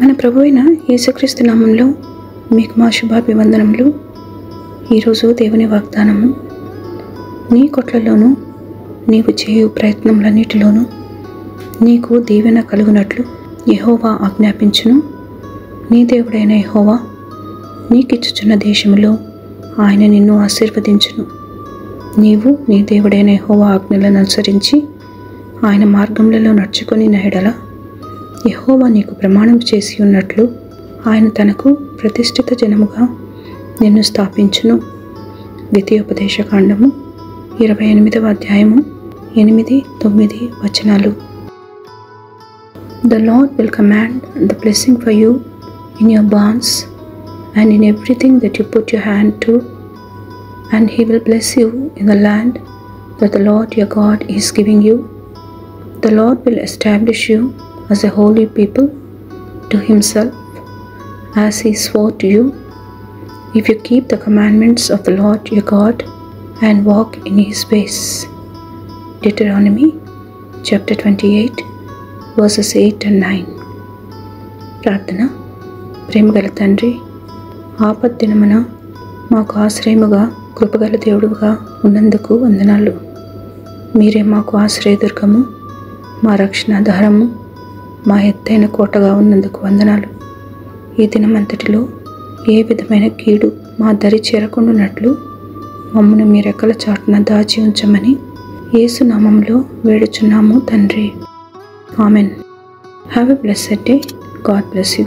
మన ప్రభువైన యేసుక్రీస్తు నామంలో మీకు మా శుభాభివందనములు. ఈరోజు దేవుని వాగ్దానము, నీ కొట్లలోనూ నీవు చేయు ప్రయత్నములన్నిటిలోనూ నీకు దీవెన కలుగునట్లు యెహోవా ఆజ్ఞాపించును. నీ దేవుడైన యెహోవా నీకిచ్చుచున్న దేశములో ఆయన నిన్ను ఆశీర్వదించును. నీవు నీ దేవుడైన యెహోవా ఆజ్ఞలను అనుసరించి ఆయన మార్గములలో నడుచుకొని ఎడల యెహోవా నీకు ప్రమాణం చేసి ఉన్నట్లు ఆయన తనకు ప్రతిష్ఠిత జనముగా నిన్ను స్థాపించును. ద్వితీయోపదేశకాండము 28వ అధ్యాయము 8-9 వచనాలు. The Lord will command the blessing for you in your barns and in everything that you put your hand to, and he will bless you in the land that the Lord your God is giving you. The Lord will establish you as a holy people to himself, as he swore to you, if you keep the commandments of the Lord your God and walk in his ways. Deuteronomy chapter 28 verses 8 and 9. ప్రార్థన. ప్రేమగల తండ్రి, ఆపద్దినమున మాకు ఆశ్రయముగా కృపగల దేవుడుగా ఉన్నందుకు వందనాలు. మీరే మాకు ఆశ్రయదుర్గము, మా రక్షణాధారము, మా ఎత్తైన కోటగా ఉన్నందుకు వందనాలు. ఈ దినమంతటిలో ఏ విధమైన కీడు మా దరి చేరకుండానట్లు మమ్మను మీ రెక్కల చాటున దాచి ఉంచమని యేసు నామములో వేడుచున్నాము తండ్రి. Amen. Have a blessed day. God bless you.